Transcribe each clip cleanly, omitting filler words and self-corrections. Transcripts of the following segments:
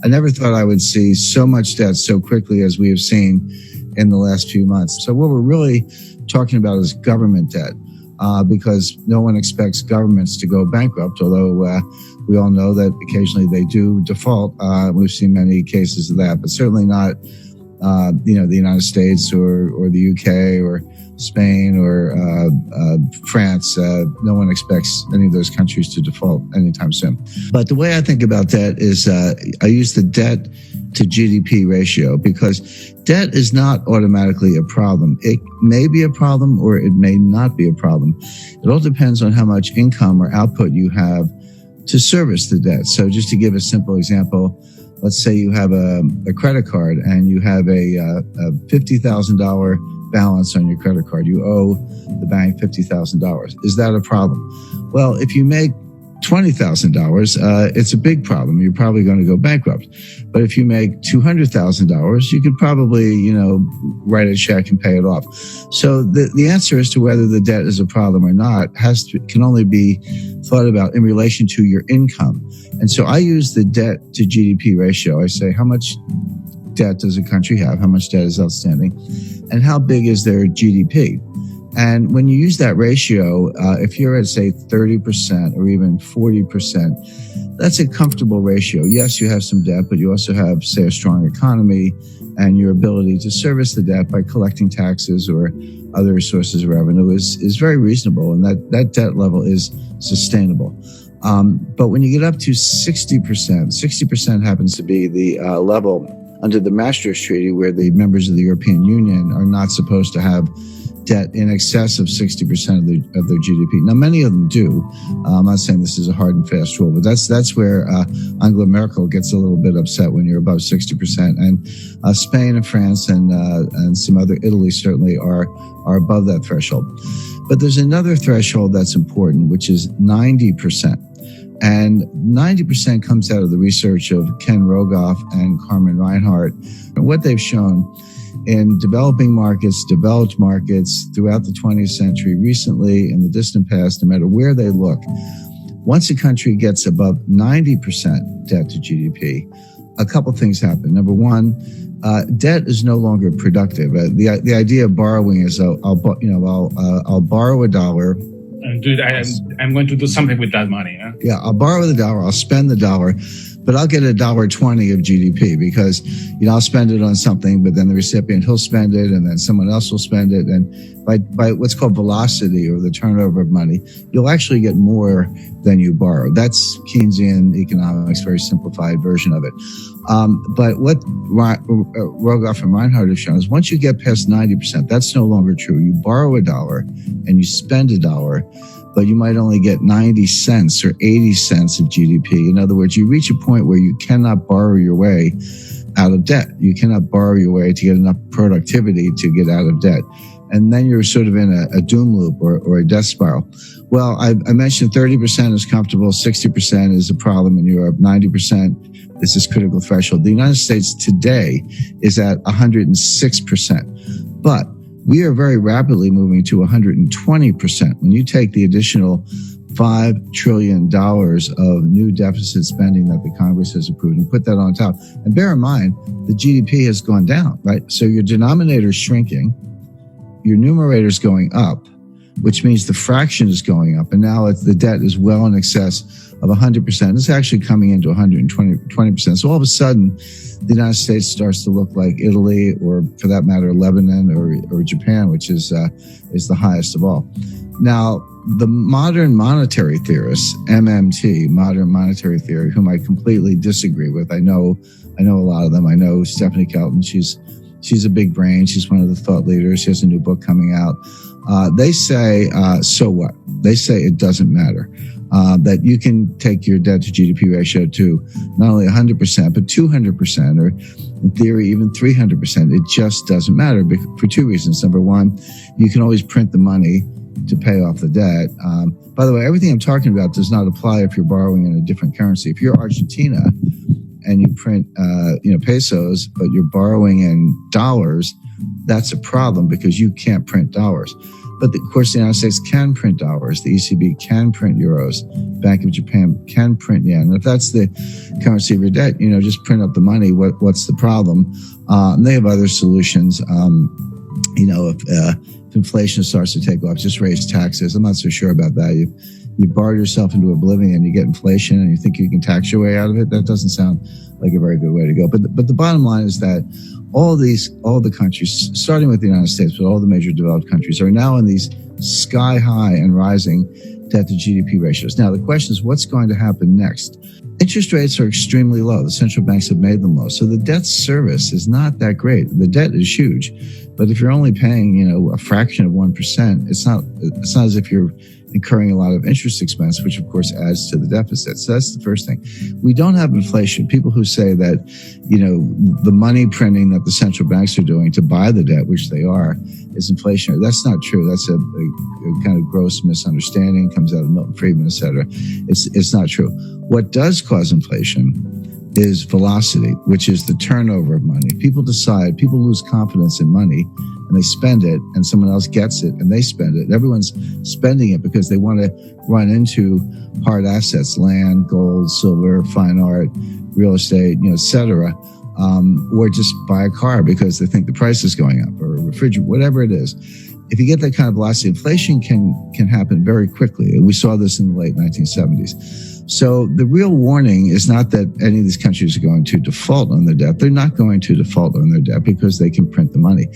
I never thought I would see so much debt so quickly as we have seen in the last few months. So what we're really talking about is government debt, because no one expects governments to go bankrupt, although we all know that occasionally they do default. We've seen many cases of that, but certainly not the United States or the UK or Spain or France. No one expects any of those countries to default anytime soon. But the way I think about debt is I use the debt to GDP ratio, because debt is not automatically a problem. It may be a problem or it may not be a problem. It all depends on how much income or output you have to service the debt. So just to give a simple example, let's say you have a credit card and you have a $50,000 balance on your credit card. You owe the bank $50,000. Is that a problem? Well, if you make $20,000, it's a big problem. You're probably going to go bankrupt. But if you make $200,000, you could probably, write a check and pay it off. So the answer as to whether the debt is a problem or not can only be thought about in relation to your income. And so I use the debt to GDP ratio. I say, how much debt does a country have? How much debt is outstanding? And how big is their GDP? And when you use that ratio, if you're at, say, 30% or even 40%, that's a comfortable ratio. Yes, you have some debt, but you also have, say, a strong economy and your ability to service the debt by collecting taxes or other sources of revenue is very reasonable, and that debt level is sustainable. But when you get up to 60% happens to be the level under the Maastricht Treaty where the members of the European Union are not supposed to have debt in excess of 60% of their GDP. Now, many of them do. I'm not saying this is a hard and fast rule, but that's where Angela Merkel gets a little bit upset when you're above 60%. And Spain and France and some other, Italy certainly are above that threshold. But there's another threshold that's important, which is 90%. And 90% comes out of the research of Ken Rogoff and Carmen Reinhart. And what they've shown in developing markets, developed markets throughout the 20th century, recently in the distant past, no matter where they look, once a country gets above 90% debt to GDP, a couple things happen. Number one, debt is no longer productive. The idea of borrowing is I'll borrow $1. I'm going to do something with that money. Huh? Yeah, I'll borrow the $1, I'll spend the $1, but I'll get $1.20 of GDP because, I'll spend it on something, but then the recipient, he'll spend it, and then someone else will spend it. And by what's called velocity, or the turnover of money, you'll actually get more than you borrow. That's Keynesian economics, very simplified version of it. But what Rogoff and Reinhart have shown is once you get past 90%, that's no longer true. You borrow $1 and you spend $1, but you might only get 90 cents or 80 cents of GDP. In other words, you reach a point where you cannot borrow your way out of debt. You cannot borrow your way to get enough productivity to get out of debt. And then you're sort of in a doom loop or a death spiral. Well, I mentioned 30% is comfortable, 60% is a problem in Europe, 90% is this critical threshold. The United States today is at 106%, but we are very rapidly moving to 120%. When you take the additional $5 trillion of new deficit spending that the Congress has approved and put that on top, and bear in mind, the GDP has gone down, right? So your denominator is shrinking, your numerator is going up, which means the fraction is going up. And now the debt is well in excess of 100%. It's actually coming into 120%. So all of a sudden, the United States starts to look like Italy, or for that matter, Lebanon or Japan, which is the highest of all. Now, the modern monetary theorists, MMT, modern monetary theory, whom I completely disagree with. I know a lot of them. I know Stephanie Kelton. She's a big brain. She's one of the thought leaders. She has a new book coming out. They say, so what? They say it doesn't matter. That you can take your debt to GDP ratio to not only 100%, but 200%, or in theory, even 300%. It just doesn't matter for two reasons. Number one, you can always print the money to pay off the debt. By the way, everything I'm talking about does not apply if you're borrowing in a different currency. If you're Argentina and you print, pesos, but you're borrowing in dollars, that's a problem because you can't print dollars. But of course, the United States can print dollars. The ECB can print euros. Bank of Japan can print yen. And if that's the currency of your debt, just print up the money. What's the problem? And they have other solutions. If inflation starts to take off, just raise taxes. I'm not so sure about that. You borrow yourself into oblivion, you get inflation, and you think you can tax your way out of it. That doesn't sound like a very good way to go. But the bottom line is that all the countries, starting with the United States, but all the major developed countries, are now in these sky high and rising debt to GDP ratios. Now, the question is, what's going to happen next? Interest rates are extremely low. The central banks have made them low. So the debt service is not that great. The debt is huge. But if you're only paying, a fraction of 1%, it's not as if you're incurring a lot of interest expense, which of course adds to the deficit. So that's the first thing. We don't have inflation. People who say that, the money printing that the central banks are doing to buy the debt, which they are, is inflationary. That's not true. That's a kind of gross misunderstanding. It comes out of Milton Friedman, et cetera. It's not true. What does cause inflation is velocity, which is the turnover of money. People lose confidence in money, and they spend it, and someone else gets it and they spend it. Everyone's spending it because they want to run into hard assets, land, gold, silver, fine art, real estate, et cetera, or just buy a car because they think the price is going up, or a refrigerator, whatever it is. If you get that kind of velocity, inflation can happen very quickly. And we saw this in the late 1970s. So the real warning is not that any of these countries are going to default on their debt. They're not going to default on their debt because they can print the money.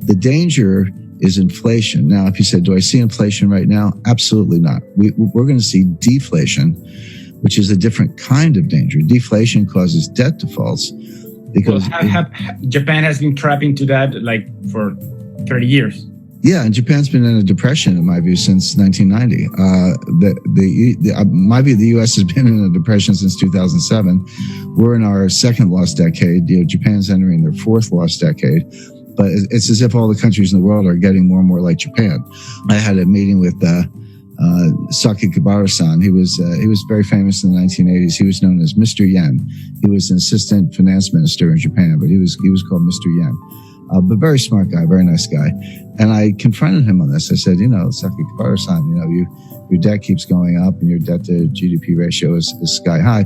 The danger is inflation. Now, if you said, do I see inflation right now? Absolutely not. We're going to see deflation, which is a different kind of danger. Deflation causes debt defaults because Japan has been trapped into that for 30 years. Yeah, and Japan's been in a depression, in my view, since 1990. My view, the U.S. has been in a depression since 2007. We're in our second lost decade. Japan's entering their fourth lost decade. But it's as if all the countries in the world are getting more and more like Japan. I had a meeting with Sakakibara-san. He was very famous in the 1980s. He was known as Mr. Yen. He was an assistant finance minister in Japan, but he was called Mr. Yen. But very smart guy, very nice guy. And I confronted him on this. I said, Sakakibara-san, your debt keeps going up and your debt to GDP ratio is sky high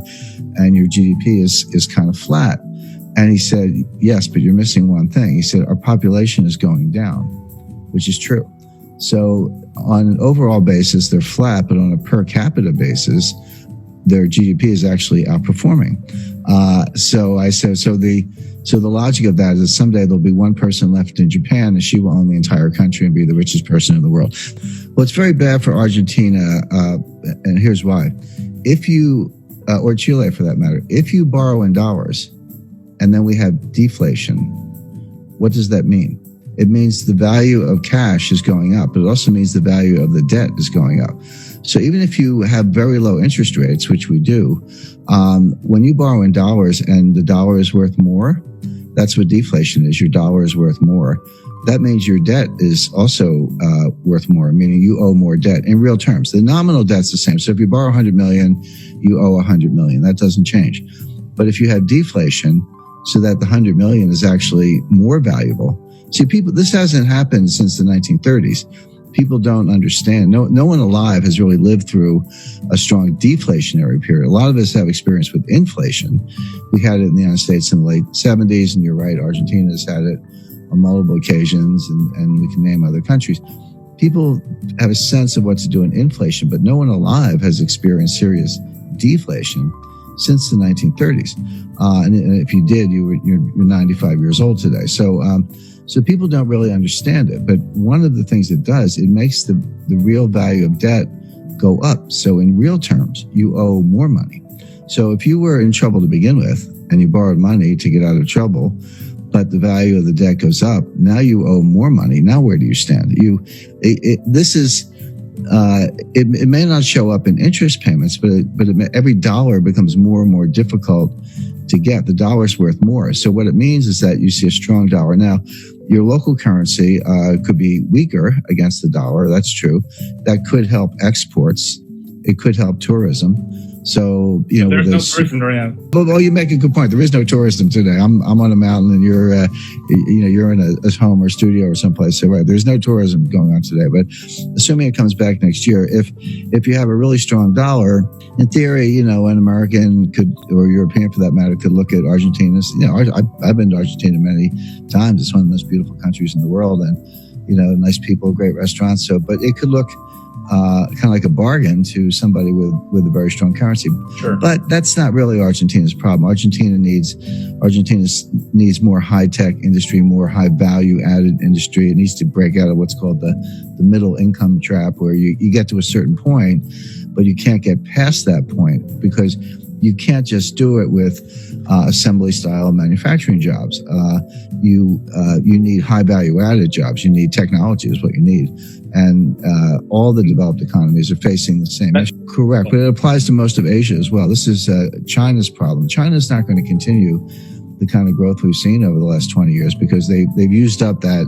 and your GDP is kind of flat. And he said, yes, but you're missing one thing. He said, our population is going down, which is true. So on an overall basis, they're flat, but on a per capita basis, their GDP is actually outperforming. So I said, so the logic of that is someday there'll be one person left in Japan and she will own the entire country and be the richest person in the world. Well, it's very bad for Argentina, and here's why. If you, or Chile for that matter, if you borrow in dollars and then we have deflation, what does that mean? It means the value of cash is going up, but it also means the value of the debt is going up. So even if you have very low interest rates, which we do, when you borrow in dollars and the dollar is worth more, that's what deflation is. Your dollar is worth more. That means your debt is also worth more, meaning you owe more debt in real terms. The nominal debt's the same. So if you borrow 100 million, you owe 100 million. That doesn't change. But if you have deflation, so that the 100 million is actually more valuable. See, this hasn't happened since the 1930s. People don't understand. No one alive has really lived through a strong deflationary period. A lot of us have experience with inflation. We had it in the United States in the late 70s, and you're right, Argentina has had it on multiple occasions, and we can name other countries. People have a sense of what to do in inflation, but no one alive has experienced serious deflation since the 1930s. And if you did, you're 95 years old today. So people don't really understand it. But one of the things it does, it makes the real value of debt go up. So in real terms, you owe more money. So if you were in trouble to begin with and you borrowed money to get out of trouble, but the value of the debt goes up, now you owe more money. Now where do you stand? It may not show up in interest payments, but every dollar becomes more and more difficult to get. The dollar's worth more. So what it means is that you see a strong dollar. Now, your local currency could be weaker against the dollar. That's true. That could help exports. It could help tourism. So, there's no tourism right now. Well, you make a good point. There is no tourism today. I'm on a mountain, and you're in a home or studio or someplace. So, right, there's no tourism going on today. But assuming it comes back next year, if you have a really strong dollar, in theory, an American could, or European for that matter, could look at Argentina. I've been to Argentina many times. It's one of the most beautiful countries in the world, and nice people, great restaurants. So, but it could look kind of like a bargain to somebody with a very strong currency. Sure. But that's not really Argentina's problem. Argentina needs more high-tech industry, more high-value-added industry. It needs to break out of what's called the middle income trap, where you get to a certain point, but you can't get past that point because you can't just do it with assembly-style manufacturing jobs. You need high-value-added jobs. You need technology is what you need. And all the developed economies are facing the same issue. Correct, but it applies to most of Asia as well. This is China's problem. China's not going to continue the kind of growth we've seen over the last 20 years because they've used up that.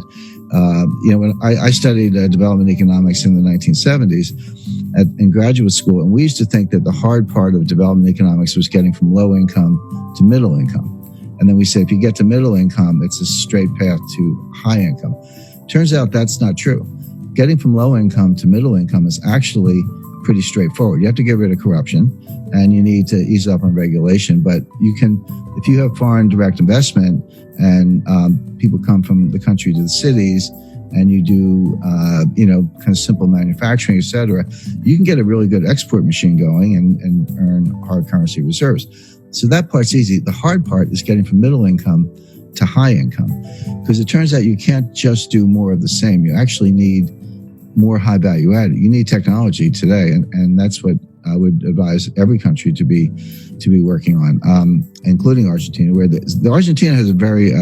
When I studied development economics in the 1970s in graduate school, and we used to think that the hard part of development economics was getting from low income to middle income. And then we said, if you get to middle income, it's a straight path to high income. Turns out that's not true. Getting from low income to middle income is actually pretty straightforward. You have to get rid of corruption and you need to ease up on regulation. But you can, if you have foreign direct investment and people come from the country to the cities and you do, kind of simple manufacturing, et cetera, you can get a really good export machine going and earn hard currency reserves. So that part's easy. The hard part is getting from middle income to high income, because it turns out you can't just do more of the same. You actually need more high value added. You need technology today, and that's what I would advise every country to be working on, including Argentina, where the Argentina has a very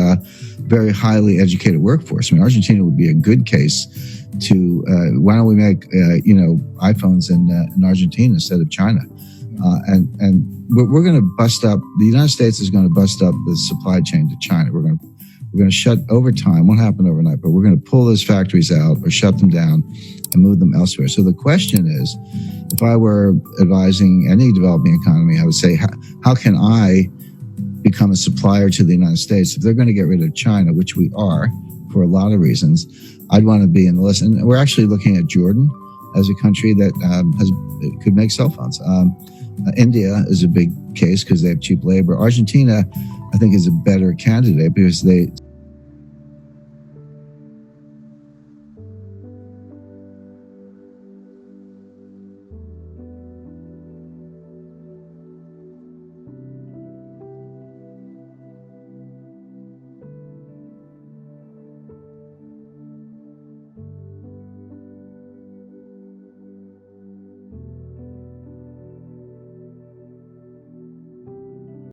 very highly educated workforce. I mean, Argentina would be a good case to why don't we make iPhones in Argentina instead of China, and we're going to bust up. The United States is going to bust up the supply chain to China. We're going to shut over time. Won't happen overnight, but we're going to pull those factories out or shut them down and move them elsewhere. So the question is, if I were advising any developing economy, I would say, how can I become a supplier to the United States? If they're going to get rid of China, which we are for a lot of reasons, I'd want to be in the list. And we're actually looking at Jordan as a country that could make cell phones. India is a big case because they have cheap labor. Argentina, I think, is a better candidate because